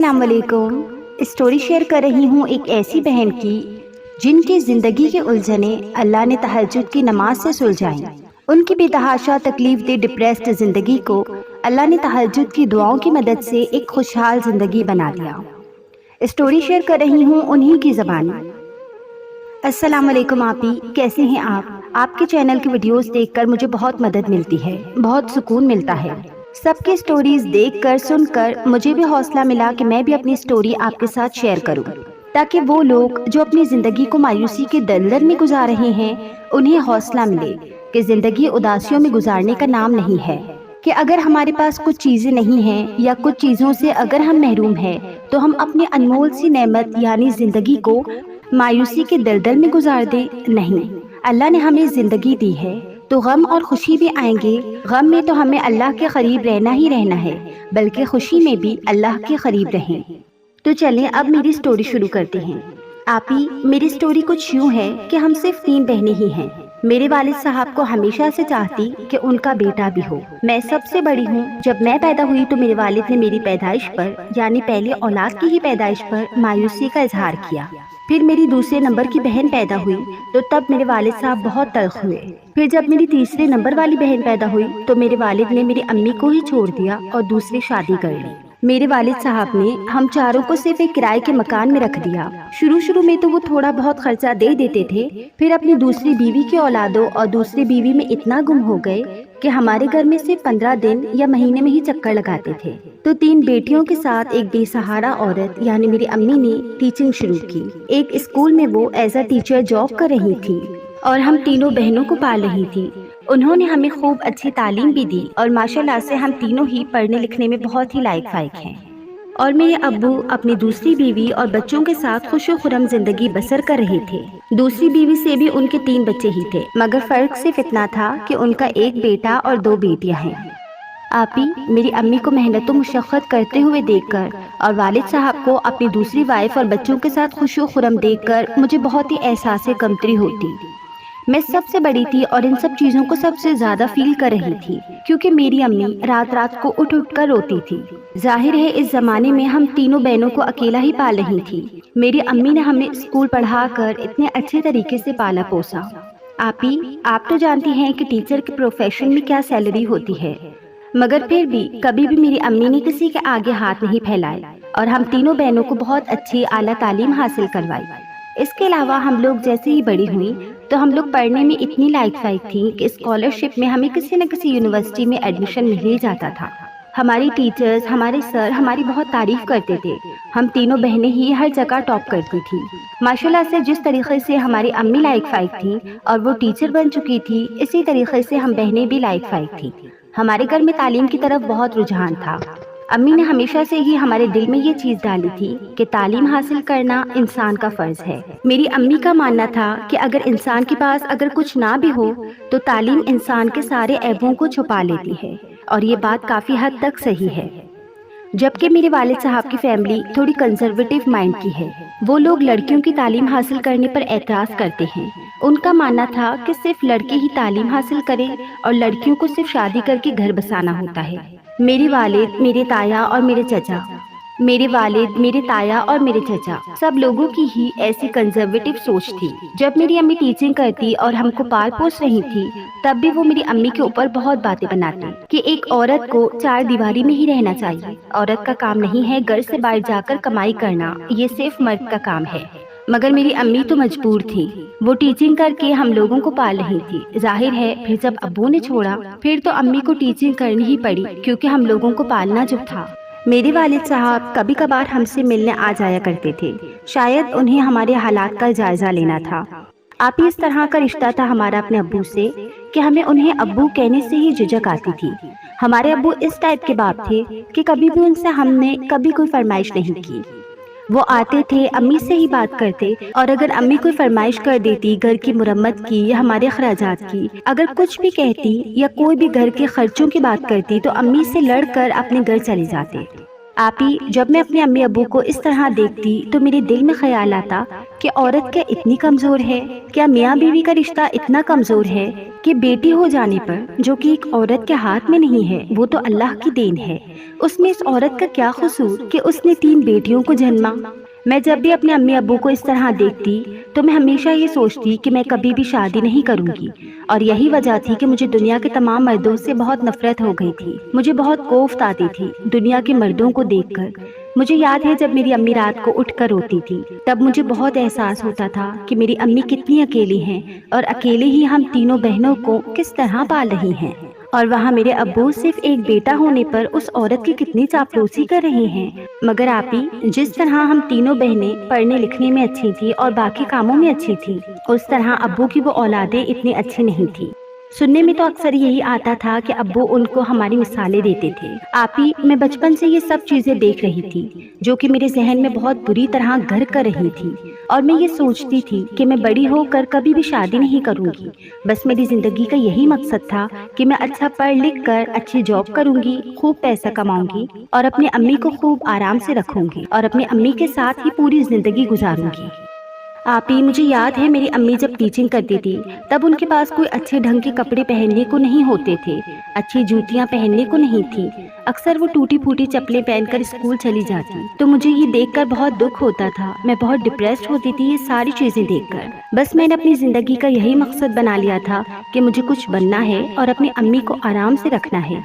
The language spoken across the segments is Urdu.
السلام علیکم۔ اسٹوری شیئر کر رہی ہوں ایک ایسی بہن کی جن کی زندگی کے الجھنیں اللہ نے تہجد کی نماز سے سلجھائیں۔ ان کی بے تحاشا تکلیف دہ ڈپریسڈ زندگی کو اللہ نے تہجد کی دعاؤں کی مدد سے ایک خوشحال زندگی بنا دیا۔ اسٹوری شیئر کر رہی ہوں انہی کی زبانی۔ السلام علیکم آپی، کیسے ہیں آپ کے چینل کی ویڈیوز دیکھ کر مجھے بہت مدد ملتی ہے، بہت سکون ملتا ہے۔ سب کی سٹوریز دیکھ کر سن کر مجھے بھی حوصلہ ملا کہ میں بھی اپنی سٹوری آپ کے ساتھ شیئر کروں، تاکہ وہ لوگ جو اپنی زندگی کو مایوسی کے دلدل میں گزار رہے ہیں انہیں حوصلہ ملے کہ زندگی اداسیوں میں گزارنے کا نام نہیں ہے، کہ اگر ہمارے پاس کچھ چیزیں نہیں ہیں یا کچھ چیزوں سے اگر ہم محروم ہیں تو ہم اپنی انمول سی نعمت یعنی زندگی کو مایوسی کے دلدل میں گزار دیں۔ نہیں، اللہ نے ہمیں زندگی دی ہے تو غم اور خوشی بھی آئیں گے۔ غم میں تو ہمیں اللہ کے قریب رہنا ہی رہنا ہے، بلکہ خوشی میں بھی اللہ کے قریب رہیں۔ تو چلیں اب میری سٹوری شروع کرتے ہیں۔ آپی، میری سٹوری کچھ یوں ہے کہ ہم صرف 3 بہنیں ہی ہیں۔ میرے والد صاحب کو ہمیشہ سے چاہتی کہ ان کا بیٹا بھی ہو۔ میں سب سے بڑی ہوں۔ جب میں پیدا ہوئی تو میرے والد نے میری پیدائش پر یعنی پہلی اولاد کی ہی پیدائش پر مایوسی کا اظہار کیا۔ پھر میری دوسرے نمبر کی بہن پیدا ہوئی تو تب میرے والد صاحب بہت تلخ ہوئے۔ پھر جب میری تیسرے نمبر والی بہن پیدا ہوئی تو میرے والد نے میری امی کو ہی چھوڑ دیا اور دوسری شادی کر لی۔ میرے والد صاحب نے ہم چاروں کو صرف ایک کرائے کے مکان میں رکھ دیا۔ شروع میں تو وہ تھوڑا بہت خرچہ دے دیتے تھے، پھر اپنی دوسری بیوی کے اولادوں اور دوسری بیوی میں اتنا گم ہو گئے کہ ہمارے گھر میں صرف 15 دن یا مہینے میں ہی چکر لگاتے تھے۔ تو 3 بیٹیوں کے ساتھ ایک بے سہارا عورت یعنی میری امی نے ٹیچنگ شروع کی۔ ایک اسکول میں وہ ایز اے ٹیچر جاب کر رہی تھی اور ہم تینوں بہنوں کو پال رہی تھی۔ انہوں نے ہمیں خوب اچھی تعلیم بھی دی اور ماشاءاللہ سے ہم تینوں ہی پڑھنے لکھنے میں بہت ہی لائق فائق ہیں۔ اور میرے ابو اپنی دوسری بیوی اور بچوں کے ساتھ خوش و خرم زندگی بسر کر رہے تھے۔ دوسری بیوی سے بھی ان کے 3 بچے ہی تھے، مگر فرق صرف اتنا تھا کہ ان کا ایک بیٹا اور 2 بیٹیاں ہیں۔ آپی، میری امی کو محنت و مشقت کرتے ہوئے دیکھ کر اور والد صاحب کو اپنی دوسری وائف اور بچوں کے ساتھ خوش و خرم دیکھ کر مجھے بہت ہی احساس کمتری ہوتی۔ میں سب سے بڑی تھی اور ان سب چیزوں کو سب سے زیادہ فیل کر رہی تھی، کیونکہ میری امی رات رات کو اٹھ کر روتی تھی۔ ظاہر ہے اس زمانے میں ہم تینوں بہنوں کو اکیلا ہی پال رہی تھی۔ میری امی نے ہمیں اسکول پڑھا کر اتنے اچھے طریقے سے پالا پوسا۔ آپی، آپ تو جانتی ہیں کہ ٹیچر کے پروفیشن میں کیا سیلری ہوتی ہے، مگر پھر بھی کبھی بھی میری امی نے کسی کے آگے ہاتھ نہیں پھیلائے اور ہم تینوں بہنوں کو بہت اچھی اعلیٰ تعلیم حاصل کروائی۔ اس کے علاوہ ہم لوگ جیسے ہی بڑی ہوئیں تو ہم لوگ پڑھنے میں اتنی لائق فائق تھیں کہ اسکالرشپ میں ہمیں کسی نہ کسی یونیورسٹی میں ایڈمیشن مل ہی جاتا تھا۔ ہماری ٹیچرز، ہمارے سر ہماری بہت تعریف کرتے تھے۔ ہم تینوں بہنیں ہی ہر جگہ ٹاپ کرتی تھی۔ ماشاءاللہ سے جس طریقے سے ہماری امی لائق فائق تھیں اور وہ ٹیچر بن چکی تھی، اسی طریقے سے ہم بہنیں بھی لائق فائق تھیں۔ ہمارے گھر میں تعلیم کی طرف بہت رجحان تھا۔ امی نے ہمیشہ سے ہی ہمارے دل میں یہ چیز ڈالی تھی کہ تعلیم حاصل کرنا انسان کا فرض ہے۔ میری امی کا ماننا تھا کہ اگر انسان کے پاس اگر کچھ نہ بھی ہو تو تعلیم انسان کے سارے عیبوں کو چھپا لیتی ہے، اور یہ بات کافی حد تک صحیح ہے۔ جبکہ میرے والد صاحب کی فیملی تھوڑی کنزرویٹو مائنڈ کی ہے۔ وہ لوگ لڑکیوں کی تعلیم حاصل کرنے پر اعتراض کرتے ہیں۔ ان کا ماننا تھا کہ صرف لڑکے ہی تعلیم حاصل کریں اور لڑکیوں کو صرف شادی کر کے گھر بسانا ہوتا ہے۔ میرے والد، میرے تایا اور میرے چچا سب لوگوں کی ہی ایسی کنزرویٹو سوچ تھی۔ جب میری امی ٹیچنگ کرتی اور ہم کو پال پوس رہی تھی تب بھی وہ میری امی کے اوپر بہت باتیں بناتی کہ ایک عورت کو 4 دیواری میں ہی رہنا چاہیے، عورت کا کام نہیں ہے گھر سے باہر جا کر کمائی کرنا، یہ صرف مرد کا کام ہے۔ مگر میری امی تو مجبور تھی، وہ ٹیچنگ کر کے ہم لوگوں کو پال رہی تھی۔ ظاہر ہے پھر جب ابو نے چھوڑا پھر تو امی کو ٹیچنگ کرنی ہی پڑی، کیونکہ ہم لوگوں کو پالنا جو تھا۔ میرے والد صاحب کبھی کبھار ہم سے ملنے آ جایا کرتے تھے، شاید انہیں ہمارے حالات کا جائزہ لینا تھا۔ آپ ہی اس طرح کا رشتہ تھا ہمارا اپنے ابو سے کہ ہمیں انہیں ابو کہنے سے ہی جھجک آتی تھی۔ ہمارے ابو اس ٹائپ کے باپ تھے کہ کبھی بھی ان سے ہم نے کبھی کوئی فرمائش نہیں کی۔ وہ آتے تھے، امی سے ہی بات کرتے، اور اگر امی کوئی فرمائش کر دیتی گھر کی مرمت کی یا ہمارے اخراجات کی، اگر کچھ بھی کہتی یا کوئی بھی گھر کے خرچوں کی بات کرتی تو امی سے لڑ کر اپنے گھر چلے جاتے۔ آپی، جب میں اپنے امی ابو کو اس طرح دیکھتی تو میرے دل میں خیال آتا کہ عورت کیا اتنی کمزور ہے؟ کیا میاں بیوی کا رشتہ اتنا کمزور ہے کہ بیٹی ہو جانے پر، جو کہ ایک عورت کے ہاتھ میں نہیں ہے، وہ تو اللہ کی دین ہے، اس میں اس عورت کا کیا قصور کہ اس نے 3 بیٹیوں کو جنما؟ میں جب بھی اپنے امی ابو کو اس طرح دیکھتی تو میں ہمیشہ یہ سوچتی کہ میں کبھی بھی شادی نہیں کروں گی، اور یہی وجہ تھی کہ مجھے دنیا کے تمام مردوں سے بہت نفرت ہو گئی تھی۔ مجھے بہت کوفت آتی تھی دنیا کے مردوں کو دیکھ کر۔ مجھے یاد ہے جب میری امی رات کو اٹھ کر روتی تھی، تب مجھے بہت احساس ہوتا تھا کہ میری امی کتنی اکیلی ہیں، اور اکیلے ہی ہم تینوں بہنوں کو کس طرح پال رہی ہیں، اور وہاں میرے ابو صرف ایک بیٹا ہونے پر اس عورت کی کتنی چاپلوسی کر رہے ہیں۔ مگر آپی، جس طرح ہم تینوں بہنیں پڑھنے لکھنے میں اچھی تھی اور باقی کاموں میں اچھی تھی، اس طرح ابو کی وہ اولادیں اتنی اچھی نہیں تھی۔ سننے میں تو اکثر یہی آتا تھا کہ ابو ان کو ہماری مثالیں دیتے تھے۔ آپی، میں بچپن سے یہ سب چیزیں دیکھ رہی تھی جو کہ میرے ذہن میں بہت بری طرح گھر کر رہی تھی، اور میں یہ سوچتی تھی کہ میں بڑی ہو کر کبھی بھی شادی نہیں کروں گی۔ بس میری زندگی کا یہی مقصد تھا کہ میں اچھا پڑھ لکھ کر اچھی جاب کروں گی، خوب پیسہ کماؤں گی، اور اپنی امی کو خوب آرام سے رکھوں گی، اور اپنی امی کے ساتھ ہی پوری زندگی گزاروں گی۔ آپی، مجھے یاد ہے میری امی جب ٹیچنگ کرتی تھی تب ان کے پاس کوئی اچھے ڈھنگ کے کپڑے پہننے کو نہیں ہوتے تھے، اچھی جوتیاں پہننے کو نہیں تھی، اکثر وہ ٹوٹی پھوٹی چپلیں پہن کر اسکول چلی جاتی، تو مجھے یہ دیکھ کر بہت دکھ ہوتا تھا، میں بہت ڈپریسڈ ہوتی تھی یہ ساری چیزیں دیکھ کر۔ بس میں نے اپنی زندگی کا یہی مقصد بنا لیا تھا کہ مجھے کچھ بننا ہے اور اپنی امی کو آرام سے رکھنا ہے۔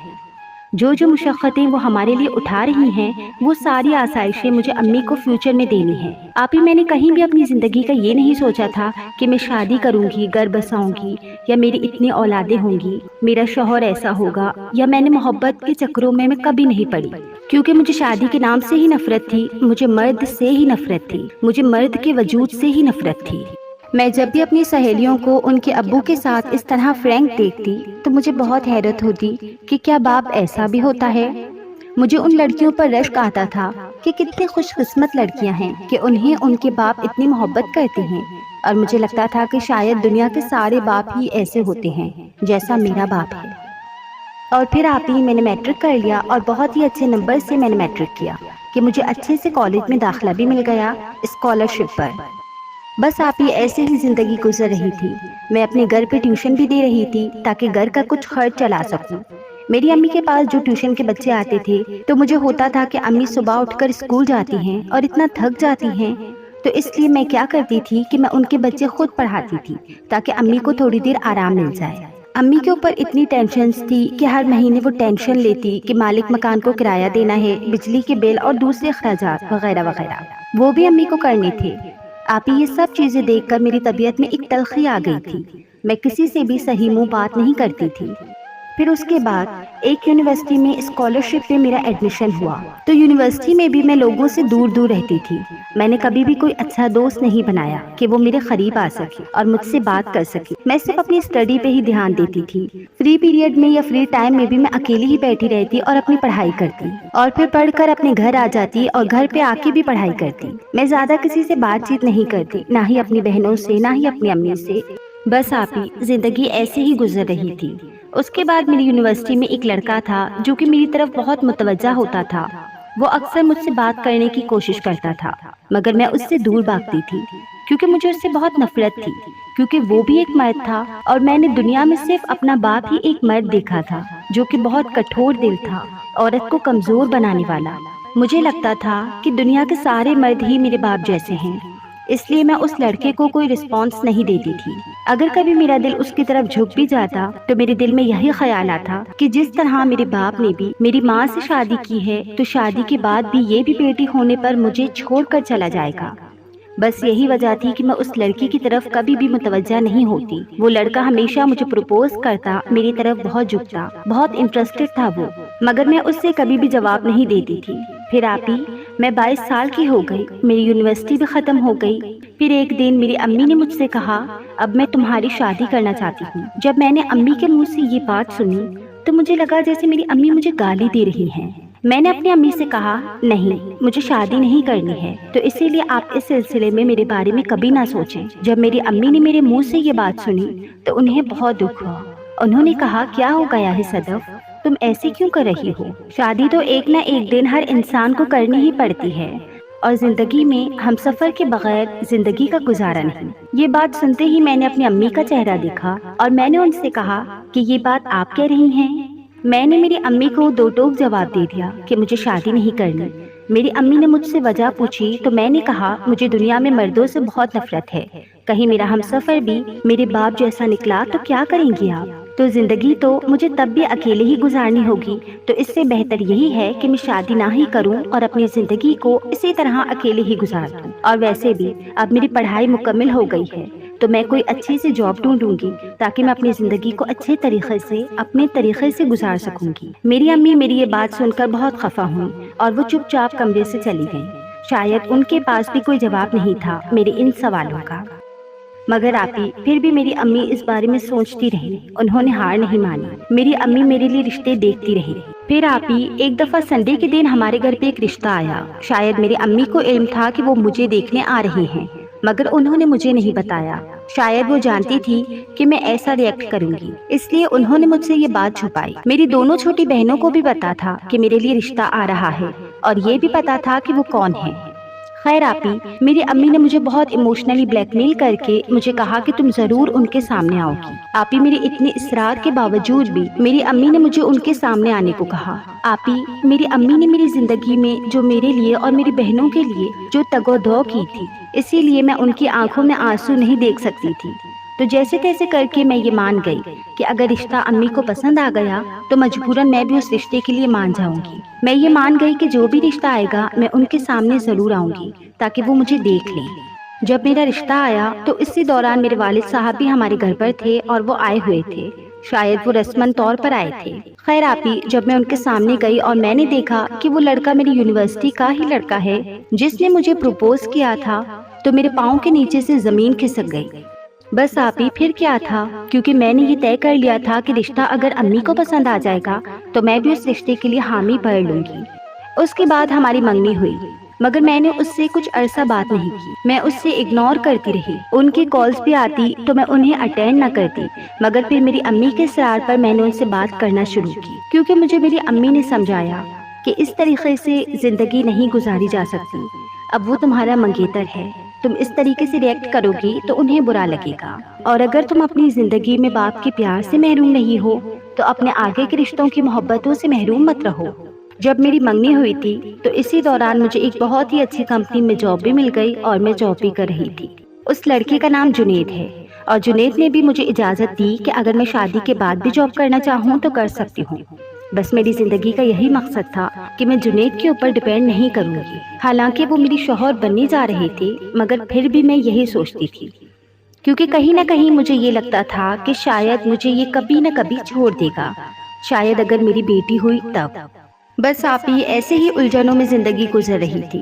جو مشقتیں وہ ہمارے لیے اٹھا رہی ہیں، وہ ساری آسائشیں مجھے امی کو فیوچر میں دینی ہے۔ آپی، میں نے کہیں بھی اپنی زندگی کا یہ نہیں سوچا تھا کہ میں شادی کروں گی، گھر بساؤں گی، یا میری اتنی اولادیں ہوں گی، میرا شوہر ایسا ہوگا، یا میں نے محبت کے چکروں میں کبھی نہیں پڑی، کیونکہ مجھے شادی کے نام سے ہی نفرت تھی، مجھے مرد سے ہی نفرت تھی، مجھے مرد کے وجود سے ہی نفرت تھی۔ میں جب بھی اپنی سہیلیوں کو ان کے ابو کے ساتھ اس طرح فرینک دیکھتی تو مجھے بہت حیرت ہوتی کہ کیا باپ ایسا بھی ہوتا ہے۔ مجھے ان لڑکیوں پر رشک آتا تھا کہ کتنی خوش قسمت لڑکیاں ہیں کہ انہیں ان کے باپ اتنی محبت کرتے ہیں، اور مجھے لگتا تھا کہ شاید دنیا کے سارے باپ ہی ایسے ہوتے ہیں جیسا میرا باپ ہے۔ اور پھر آپ ہی، میں نے میٹرک کر لیا، اور بہت ہی اچھے نمبر سے میں نے میٹرک کیا کہ مجھے اچھے سے کالج میں داخلہ بھی مل گیا اسکالرشپ پر۔ بس آپ ہی ایسے ہی زندگی گزر رہی تھی۔ میں اپنے گھر پہ ٹیوشن بھی دے رہی تھی تاکہ گھر کا کچھ خرچ چلا سکوں۔ میری امی کے پاس جو ٹیوشن کے بچے آتے تھے تو مجھے ہوتا تھا کہ امی صبح اٹھ کر اسکول جاتی ہیں اور اتنا تھک جاتی ہیں، تو اس لیے میں کیا کرتی تھی کہ میں ان کے بچے خود پڑھاتی تھی تاکہ امی کو تھوڑی دیر آرام مل جائے۔ امی کے اوپر اتنی ٹینشنز تھی کہ ہر مہینے وہ ٹینشن لیتی کہ مالک مکان کو کرایہ دینا ہے، بجلی کے بل اور دوسرے اخراجات وغیرہ وغیرہ، وہ بھی امی کو کرنے تھے۔ آپ یہ سب چیزیں دیکھ کر میری طبیعت میں ایک تلخی آ گئی تھی، میں کسی سے بھی صحیح منہ بات نہیں کرتی تھی۔ پھر اس کے بعد ایک یونیورسٹی میں اسکالرشپ پہ میرا ایڈمیشن ہوا، تو یونیورسٹی میں بھی میں لوگوں سے دور دور رہتی تھی۔ میں نے کبھی بھی کوئی اچھا دوست نہیں بنایا کہ وہ میرے قریب آ سکے اور مجھ سے بات کر سکے۔ میں صرف اپنی اسٹڈی پہ ہی دھیان دیتی تھی۔ فری پیریڈ میں یا فری ٹائم میں بھی میں اکیلی ہی بیٹھی رہتی اور اپنی پڑھائی کرتی، اور پھر پڑھ کر اپنے گھر آ جاتی اور گھر پہ آ کے بھی پڑھائی کرتی۔ میں زیادہ کسی سے بات چیت نہیں کرتی، نہ ہی اپنی بہنوں سے، نہ ہی اپنی امی سے۔ بس آپ ہی، زندگی ایسے ہی گزر رہی تھی۔ اس کے بعد میری یونیورسٹی میں ایک لڑکا تھا جو کہ میری طرف بہت متوجہ ہوتا تھا۔ وہ اکثر مجھ سے بات کرنے کی کوشش کرتا تھا، مگر میں اس سے دور بھاگتی تھی کیونکہ مجھے اس سے بہت نفرت تھی، کیونکہ وہ بھی ایک مرد تھا اور میں نے دنیا میں صرف اپنا باپ ہی ایک مرد دیکھا تھا جو کہ بہت کٹھور دل تھا، عورت کو کمزور بنانے والا۔ مجھے لگتا تھا کہ دنیا کے سارے مرد ہی میرے باپ جیسے ہیں، اس لیے میں اس لڑکے کو کوئی رسپانس نہیں دیتی تھی۔ اگر کبھی میرا دل اس کی طرف جھک بھی جاتا تو میرے دل میں یہی خیال آتا کہ جس طرح میرے باپ نے بھی میری ماں سے شادی کی ہے تو شادی کے بعد بھی یہ بھی بیٹی ہونے پر مجھے چھوڑ کر چلا جائے گا۔ بس یہی وجہ تھی کہ میں اس لڑکی کی طرف کبھی بھی متوجہ نہیں ہوتی۔ وہ لڑکا ہمیشہ مجھے پروپوز کرتا، میری طرف بہت جھکتا، بہت انٹرسٹڈ تھا وہ، مگر میں اس سے کبھی بھی جواب نہیں دیتی تھی۔ پھر آپ ہی، میں 22 سال کی ہو گئی، میری یونیورسٹی بھی ختم ہو گئی۔ پھر ایک دن میری امی نے مجھ سے کہا، اب میں تمہاری شادی کرنا چاہتی ہوں۔ جب میں نے امی کے منہ سے یہ بات سنی تو مجھے لگا جیسے میری امی مجھے گالی دے رہی ہیں۔ میں نے اپنی امی سے کہا، نہیں، مجھے شادی نہیں کرنی ہے، تو اسی لیے آپ اس سلسلے میں میرے بارے میں کبھی نہ سوچیں۔ جب میری امی نے میرے منہ سے یہ بات سنی تو انہیں بہت دکھ ہوا۔ انہوں نے کہا، کیا ہو گیا ہے صدف، تم ایسے کیوں کر رہی ہو؟ شادی تو ایک نہ ایک دن ہر انسان کو کرنی ہی پڑتی ہے، اور زندگی میں ہم سفر کے بغیر زندگی کا گزارا نہیں۔ یہ بات سنتے ہی میں نے اپنی امی کا چہرہ دیکھا اور میں نے ان سے کہا کہ یہ بات آپ کہہ رہی ہیں؟ میں نے میری امی کو دو ٹوک جواب دے دیا کہ مجھے شادی نہیں کرنی۔ میری امی نے مجھ سے وجہ پوچھی تو میں نے کہا مجھے دنیا میں مردوں سے بہت نفرت ہے، کہیں میرا ہمسفر بھی میرے باپ جیسا نکلا تو کیا کریں گی آپ؟ تو زندگی تو مجھے تب بھی اکیلے ہی گزارنی ہوگی، تو اس سے بہتر یہی ہے کہ میں شادی نہ ہی کروں اور اپنی زندگی کو اسی طرح اکیلے ہی گزار دوں۔ اور ویسے بھی اب میری پڑھائی مکمل ہو گئی ہے تو میں کوئی اچھی سی جاب ڈھونڈوں گی تاکہ میں اپنی زندگی کو اچھے طریقے سے اپنے طریقے سے گزار سکوں گی۔ میری امی میری یہ بات سن کر بہت خفا ہوئی اور وہ چپ چاپ کمرے سے چلی گئیں۔ شاید ان کے پاس بھی کوئی جواب نہیں تھا میرے ان سوالوں کا، مگر آپی پھر بھی میری امی اس بارے میں سوچتی رہی، انہوں نے ہار نہیں مانی۔ میری امی میرے لیے رشتے دیکھتی رہی۔ پھر آپی ایک دفعہ سنڈے کے دن ہمارے گھر پہ ایک رشتہ آیا۔ شاید میری امی کو علم تھا کہ وہ مجھے دیکھنے آ رہے ہیں، مگر انہوں نے مجھے نہیں بتایا۔ شاید وہ جانتی تھی کہ میں ایسا ریئیکٹ کروں گی، اس لیے انہوں نے مجھ سے یہ بات چھپائی۔ میری دونوں چھوٹی بہنوں کو بھی پتا تھا کہ میرے لیے رشتہ آ رہا ہے اور یہ بھی پتا تھا کہ وہ کون ہے۔ خیر آپی میری امی نے مجھے بہت ایموشنلی بلیک میل کر کے مجھے کہا کہ تم ضرور ان کے سامنے آؤ گی۔ آپی میری اتنی اصرار کے باوجود بھی میری امی نے مجھے ان کے سامنے آنے کو کہا۔ آپی میری امی نے میری زندگی میں جو میرے لیے اور میری بہنوں کے لیے جو تگ و دو کی تھی، اسی لیے میں ان کی آنکھوں میں آنسو نہیں دیکھ سکتی تھی۔ تو جیسے تیسے کر کے میں یہ مان گئی کہ اگر رشتہ امی کو پسند آ گیا تو مجبوراً میں بھی اس رشتے کے لیے مان جاؤں گی۔ میں یہ مان گئی کہ جو بھی رشتہ آئے گا میں ان کے سامنے ضرور آؤں گی تاکہ وہ مجھے دیکھ لیں۔ جب میرا رشتہ آیا تو اسی دوران میرے والد صاحب بھی ہمارے گھر پر تھے اور وہ آئے ہوئے تھے، شاید وہ رسماً طور پر آئے تھے۔ خیر آپی جب میں ان کے سامنے گئی اور میں نے دیکھا کہ وہ لڑکا میری یونیورسٹی کا ہی لڑکا ہے جس نے مجھے پروپوز کیا تھا، تو میرے پاؤں کے نیچے سے زمین کھسک گئی۔ بس آپی پھر کیا تھا، کیونکہ میں نے یہ طے کر لیا تھا کہ رشتہ اگر امی کو پسند آ جائے گا تو میں بھی اس رشتے کے لیے حامی بھر لوں گی۔ اس کے بعد ہماری منگنی ہوئی، مگر میں نے اس سے کچھ عرصہ بات نہیں کی۔ میں اس سے اگنور کرتی رہی، ان کی کالز بھی آتی تو میں انہیں اٹینڈ نہ کرتی، مگر پھر میری امی کے اصرار پر میں نے ان سے بات کرنا شروع کی، کیونکہ مجھے میری امی نے سمجھایا کہ اس طریقے سے زندگی نہیں گزاری جا سکتی۔ اب وہ تمہارا منگیتر ہے، تم اس طریقے سے ریئیکٹ کرو گی تو انہیں برا لگے گا، اور اگر تم اپنی زندگی میں باپ کے پیار سے محروم نہیں ہو تو اپنے آگے کے رشتوں کی محبتوں سے محروم مت رہو۔ جب میری منگنی ہوئی تھی تو اسی دوران مجھے ایک بہت ہی اچھی کمپنی میں جاب بھی مل گئی اور میں جاب بھی کر رہی تھی۔ اس لڑکے کا نام جنید ہے اور جنید نے بھی مجھے اجازت دی کہ اگر میں شادی کے بعد بھی جاب کرنا چاہوں تو کر سکتی ہوں۔ بس میری زندگی کا یہی مقصد تھا کہ میں جنید کے اوپر ڈیپینڈ نہیں کروں گی۔ حالانکہ وہ میری شوہر بننے جا رہے تھے، مگر پھر بھی میں یہی سوچتی تھی، کیونکہ کہیں نہ کہیں مجھے یہ لگتا تھا کہ شاید مجھے یہ کبھی نہ کبھی چھوڑ دے گا، شاید اگر میری بیٹی ہوئی تب۔ بس آپ ہی ایسے ہی الجھنوں میں زندگی گزر رہی تھی۔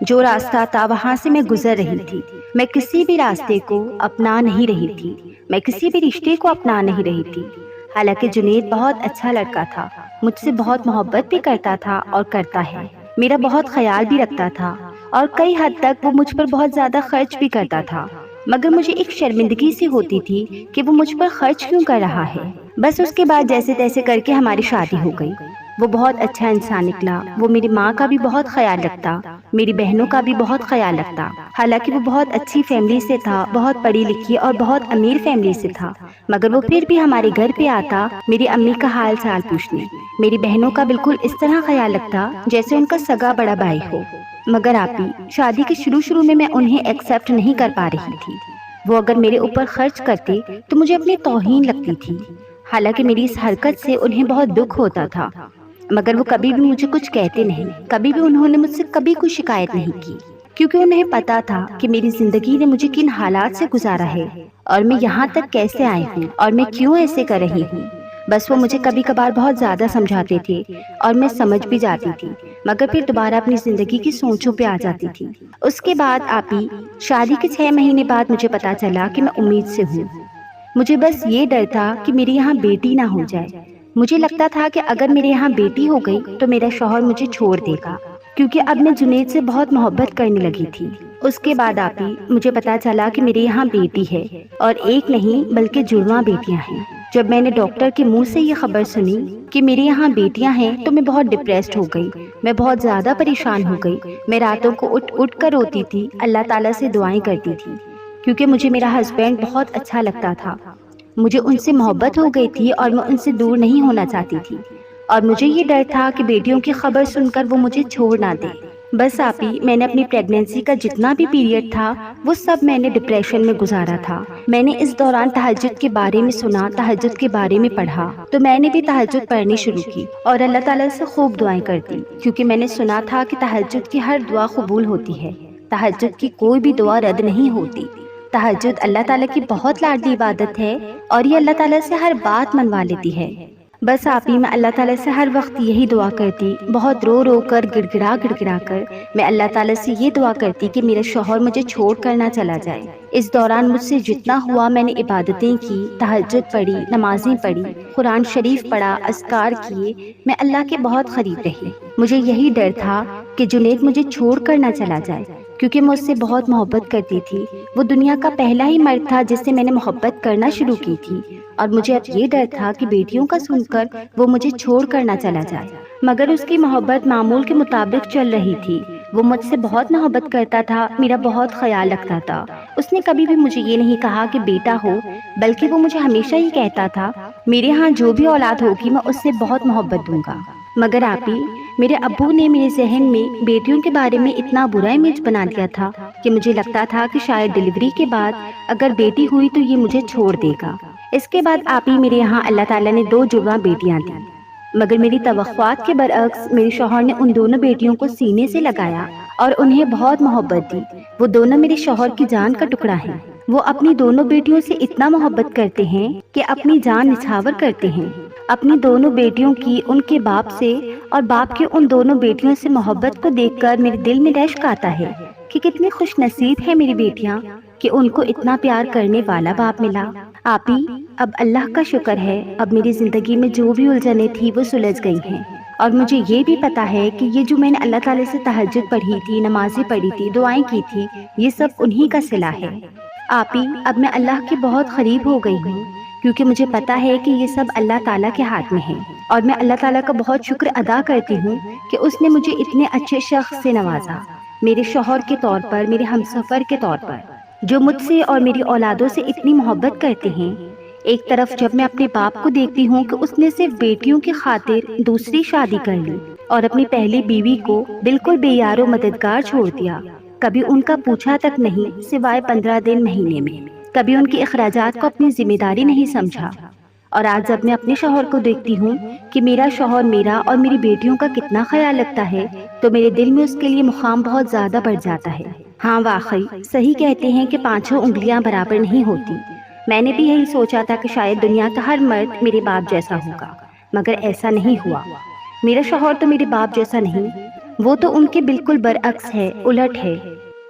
جو راستہ تھا وہاں سے میں گزر رہی تھی، میں کسی بھی راستے کو اپنا نہیں رہی تھی، میں کسی بھی رشتے کو اپنا نہیں رہی تھی۔ حالانکہ جنید بہت اچھا لڑکا تھا، مجھ سے بہت محبت بھی کرتا تھا اور کرتا ہے، میرا بہت خیال بھی رکھتا تھا اور کئی حد تک وہ مجھ پر بہت زیادہ خرچ بھی کرتا تھا، مگر مجھے ایک شرمندگی سی ہوتی تھی کہ وہ مجھ پر خرچ کیوں کر رہا ہے۔ بس اس کے بعد جیسے تیسے کر کے ہماری شادی ہو گئی۔ وہ بہت اچھا انسان نکلا، وہ میری ماں کا بھی بہت خیال رکھتا، میری بہنوں کا بھی بہت خیال رکھتا۔ حالانکہ وہ بہت اچھی فیملی سے تھا، بہت پڑھی لکھی اور بہت امیر فیملی سے تھا، مگر وہ پھر بھی ہمارے گھر پہ آتا میری امی کا حال چال پوچھنے، میری بہنوں کا بالکل اس طرح خیال رکھتا جیسے ان کا سگا بڑا بھائی ہو۔ مگر آپی شادی کے شروع میں میں انہیں ایکسیپٹ نہیں کر پا رہی تھی۔ وہ اگر میرے اوپر خرچ کرتے تو مجھے اپنی توہین لگتی تھی۔ حالانکہ میری اس حرکت سے انہیں بہت دکھ ہوتا تھا، مگر وہ کبھی بھی مجھے کچھ کہتے نہیں، کبھی بھی انہوں نے مجھ سے کبھی کوئی شکایت نہیں کی، کیونکہ انہیں پتا تھا کہ میری زندگی نے مجھے کن حالات سے گزارا ہے اور میں یہاں تک کیسے آئی ہوں اور میں کیوں ایسے کر رہی ہوں۔ بس وہ مجھے کبھی کبھار بہت زیادہ سمجھاتے تھے اور میں سمجھ بھی جاتی تھی، مگر پھر دوبارہ اپنی زندگی کی سوچوں پہ آ جاتی تھی۔ اس کے بعد آپی شادی کے 6 مہینے بعد مجھے پتا چلا کہ میں امید سے ہوں۔ مجھے بس یہ ڈر تھا کہ میرے یہاں بیٹی نہ ہو جائے۔ مجھے لگتا تھا کہ اگر میرے یہاں بیٹی ہو گئی تو میرا شوہر مجھے چھوڑ دے گا، کیونکہ اب میں جنید سے بہت محبت کرنے لگی تھی۔ اس کے بعد آپی مجھے پتا چلا کہ میرے یہاں بیٹی ہے، اور ایک نہیں بلکہ جڑواں بیٹیاں ہیں۔ جب میں نے ڈاکٹر کے منہ سے یہ خبر سنی کہ میرے یہاں بیٹیاں ہیں تو میں بہت ڈپریسڈ ہو گئی میں بہت زیادہ پریشان ہو گئی۔ میں راتوں کو اٹھ اٹھ کر روتی تھی، اللہ تعالیٰ سے دعائیں کرتی تھی، کیونکہ مجھے میرا ہسبینڈ بہت اچھا لگتا تھا۔ مجھے ان سے محبت ہو گئی تھی اور میں ان سے دور نہیں ہونا چاہتی تھی، اور مجھے یہ ڈر تھا کہ بیٹیوں کی خبر سن کر وہ مجھے چھوڑ نہ دے۔ بس آپی، میں نے اپنی پریگنینسی کا جتنا بھی پیریڈ تھا وہ سب میں نے ڈپریشن میں گزارا تھا۔ میں نے اس دوران تہجد کے بارے میں سنا، تہجد کے بارے میں پڑھا، تو میں نے بھی تہجد پڑھنی شروع کی اور اللہ تعالیٰ سے خوب دعائیں کرتی، کیونکہ میں نے سنا تھا کہ تہجد کی ہر دعا قبول ہوتی ہے، تہجد کی کوئی بھی دعا رد نہیں ہوتی۔ تہجد اللہ تعالیٰ کی بہت لاڈلی عبادت ہے اور یہ اللہ تعالیٰ سے ہر بات منوا لیتی ہے۔ بس آپی، میں اللہ تعالیٰ سے ہر وقت یہی دعا کرتی، بہت رو رو کر، گڑ گڑا کر میں اللہ تعالیٰ سے یہ دعا کرتی کہ میرا شوہر مجھے چھوڑ کر نہ چلا جائے۔ اس دوران مجھ سے جتنا ہوا میں نے عبادتیں کی، تہجد پڑھی، نمازیں پڑھی، قرآن شریف پڑھا، اذکار کیے، میں اللہ کے بہت قریب رہی۔ مجھے یہی ڈر تھا کہ جنید مجھے چھوڑ کر نہ چلا جائے، کیونکہ میں اس سے بہت محبت کرتی تھی۔ وہ دنیا کا پہلا ہی مرد تھا جس سے میں نے محبت کرنا شروع کی تھی، اور مجھے اب یہ ڈر تھا کہ بیٹیوں کا سن کر وہ مجھے چھوڑ کر نہ چلا جائے۔ مگر اس کی محبت معمول کے مطابق چل رہی تھی۔ وہ مجھ سے بہت محبت کرتا تھا، میرا بہت خیال رکھتا تھا۔ اس نے کبھی بھی مجھے یہ نہیں کہا کہ بیٹا ہو، بلکہ وہ مجھے ہمیشہ ہی کہتا تھا میرے ہاں جو بھی اولاد ہوگی میں اس سے بہت محبت دوں گا۔ مگر آپی، میرے ابو نے میرے ذہن میں بیٹیوں کے بارے میں اتنا برا امیج بنا دیا تھا کہ مجھے لگتا تھا کہ شاید ڈیلیوری کے بعد اگر بیٹی ہوئی تو یہ مجھے چھوڑ دے گا۔ اس کے بعد آپی، میرے یہاں اللہ تعالیٰ نے 2 جڑواں بیٹیاں دیں، مگر میری توقعات کے برعکس میرے شوہر نے ان دونوں بیٹیوں کو سینے سے لگایا اور انہیں بہت محبت دی۔ وہ دونوں میرے شوہر کی جان کا ٹکڑا ہیں۔ وہ اپنی دونوں بیٹیوں سے اتنا محبت کرتے ہیں کہ اپنی جان نچھاور کرتے ہیں۔ اپنی دونوں بیٹیوں کی ان کے باپ سے اور باپ کے ان دونوں بیٹیوں سے محبت کو دیکھ کر میرے دل میں رشک آتا ہے کہ کتنی خوش نصیب ہے میری بیٹیاں کہ ان کو اتنا پیار کرنے والا باپ ملا۔ آپی، اب اللہ کا شکر ہے، اب میری زندگی میں جو بھی الجھنیں تھی وہ سلجھ گئی ہیں، اور مجھے یہ بھی پتا ہے کہ یہ جو میں نے اللہ تعالیٰ سے تہجد پڑھی تھی، نمازیں پڑھی تھی، دعائیں کی تھی، یہ سب انہی کا صلہ ہے۔ آپی، اب میں اللہ کے بہت قریب ہو گئی ہوں، کیونکہ مجھے پتا ہے کہ یہ سب اللہ تعالیٰ کے ہاتھ میں ہے، اور میں اللہ تعالیٰ کا بہت شکر ادا کرتی ہوں کہ اس نے مجھے اتنے اچھے شخص سے نوازا، میرے شوہر کے طور پر، میرے ہمسفر کے طور پر، جو مجھ سے اور میری اولادوں سے اتنی محبت کرتے ہیں۔ ایک طرف جب میں اپنے باپ کو دیکھتی ہوں کہ اس نے صرف بیٹیوں کی خاطر دوسری شادی کر لی اور اپنی پہلی بیوی کو بالکل بے یار و مددگار چھوڑ دیا، کبھی ان کا پوچھا تک نہیں سوائے 15 دن مہینے میں، کبھی ان کے اخراجات کو اپنی ذمہ داری نہیں سمجھا، اور آج جب میں اپنے شوہر کو دیکھتی ہوں کہ میرا شوہر میرا اور میری بیٹیوں کا کتنا خیال رکھتا ہے، تو میرے دل میں اس کے لیے مقام بہت زیادہ بڑھ جاتا ہے۔ ہاں، واقعی صحیح کہتے ہیں کہ 5 انگلیاں برابر نہیں ہوتی۔ میں نے بھی یہی سوچا تھا کہ شاید دنیا کا ہر مرد میرے باپ جیسا ہوگا، مگر ایسا نہیں ہوا۔ میرا شوہر تو میرے باپ جیسا نہیں، وہ تو ان کے بالکل برعکس ہے، الٹ ہے۔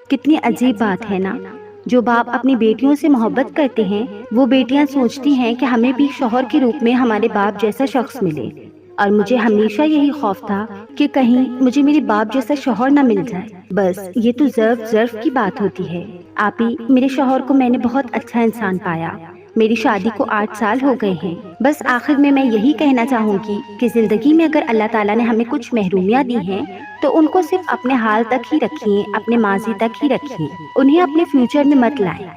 کتنی عجیب بات ہے نا، جو باپ اپنی بیٹیوں سے محبت کرتے ہیں وہ بیٹیاں سوچتی ہیں کہ ہمیں بھی شوہر کے روپ میں ہمارے باپ جیسا شخص ملے، اور مجھے ہمیشہ یہی خوف تھا کہ کہیں مجھے میرے باپ جیسا شوہر نہ مل جائے۔ بس یہ تو ظرف کی بات ہوتی ہے۔ آپی، میرے شوہر کو میں نے بہت اچھا انسان پایا۔ میری شادی کو 8 سال ہو گئے ہیں۔ بس آخر میں یہی کہنا چاہوں گی کہ زندگی میں اگر اللہ تعالیٰ نے ہمیں کچھ محرومیاں دی ہیں تو ان کو صرف اپنے حال تک ہی رکھیں، اپنے ماضی تک ہی رکھیں، انہیں اپنے فیوچر میں مت لائیں،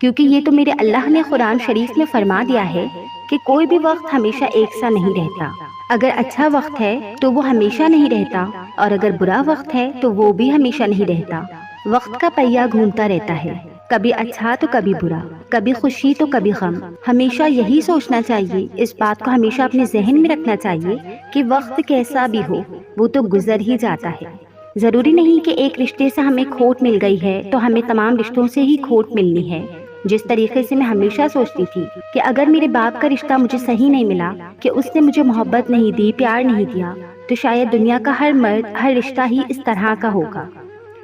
کیونکہ یہ تو میرے اللہ نے قرآن شریف میں فرما دیا ہے کہ کوئی بھی وقت ہمیشہ ایک سا نہیں رہتا۔ اگر اچھا وقت ہے تو وہ ہمیشہ نہیں رہتا، اور اگر برا وقت ہے تو وہ بھی ہمیشہ نہیں رہتا۔ وقت کا پہیہ گھومتا رہتا ہے، کبھی اچھا تو کبھی برا، کبھی خوشی تو کبھی غم۔ ہمیشہ یہی سوچنا چاہیے، اس بات کو ہمیشہ اپنے ذہن میں رکھنا چاہیے کہ وقت کیسا بھی ہو وہ تو گزر ہی جاتا ہے۔ ضروری نہیں کہ ایک رشتے سے ہمیں کھوٹ مل گئی ہے تو ہمیں تمام رشتوں سے ہی کھوٹ ملنی ہے۔ جس طریقے سے میں ہمیشہ سوچتی تھی کہ اگر میرے باپ کا رشتہ مجھے صحیح نہیں ملا، کہ اس نے مجھے محبت نہیں دی، پیار نہیں دیا، تو شاید دنیا کا ہر مرد، ہر رشتہ ہی اس طرح کا ہوگا۔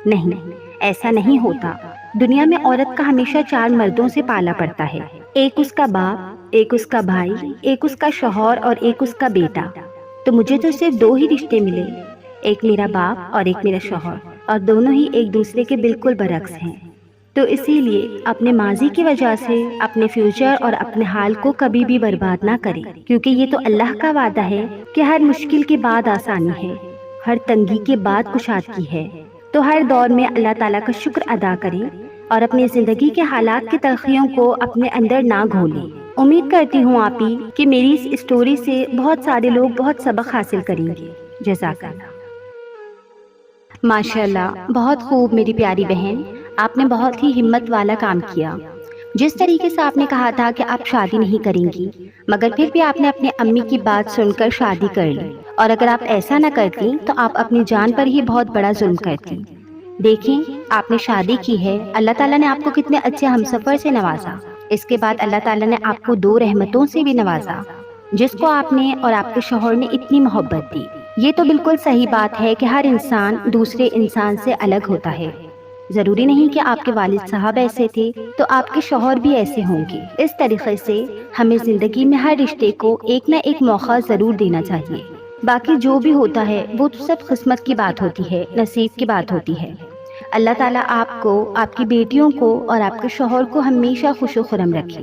نہیں، ایسا نہیں ہوتا۔ دنیا میں عورت کا ہمیشہ 4 مردوں سے پالا پڑتا ہے، ایک اس کا باپ، ایک اس کا بھائی، ایک اس کا شوہر اور ایک اس کا بیٹا۔ تو مجھے تو صرف 2 ہی رشتے ملے، ایک میرا باپ اور ایک میرا شوہر، اور دونوں ہی ایک دوسرے کے بالکل برعکس ہیں۔ تو اسی لیے اپنے ماضی کی وجہ سے اپنے فیوچر اور اپنے حال کو کبھی بھی برباد نہ کریں، کیونکہ یہ تو اللہ کا وعدہ ہے کہ ہر مشکل کے بعد آسانی ہے، ہر تنگی کے بعد کشادگی ہے۔ تو ہر دور میں اللہ تعالیٰ کا شکر ادا کریں اور اپنی زندگی کے حالات کی تلخیوں کو اپنے اندر نہ گھولیں۔ امید کرتی ہوں آپی کہ میری اس اسٹوری سے بہت سارے لوگ بہت سبق حاصل کریں گے۔ جزاک اللہ۔ ماشاء اللہ، بہت خوب میری پیاری بہن، آپ نے بہت ہی ہمت والا کام کیا۔ جس طریقے سے آپ نے کہا تھا کہ آپ شادی نہیں کریں گی، مگر پھر بھی آپ نے اپنے امی کی بات سن کر شادی کر لی، اور اگر آپ ایسا نہ کرتی تو آپ اپنی جان پر ہی بہت بڑا ظلم کرتی۔ دیکھیں، آپ نے شادی کی ہے، اللہ تعالیٰ نے آپ کو کتنے اچھے ہمسفر سے نوازا۔ اس کے بعد اللہ تعالیٰ نے آپ کو 2 رحمتوں سے بھی نوازا، جس کو آپ نے اور آپ کے شوہر نے اتنی محبت دی۔ یہ تو بالکل صحیح بات ہے کہ ہر انسان دوسرے انسان سے الگ ہوتا ہے۔ ضروری نہیں کہ آپ کے والد صاحب ایسے تھے تو آپ کے شوہر بھی ایسے ہوں گے۔ اس طریقے سے ہمیں زندگی میں ہر رشتے کو ایک نہ ایک موقع ضرور دینا چاہیے۔ باقی جو بھی ہوتا ہے وہ تو سب قسمت کی بات ہوتی ہے، نصیب کی بات ہوتی ہے۔ اللہ تعالیٰ آپ کو، آپ کی بیٹیوں کو اور آپ کے شوہر کو ہمیشہ خوش و خرم رکھے۔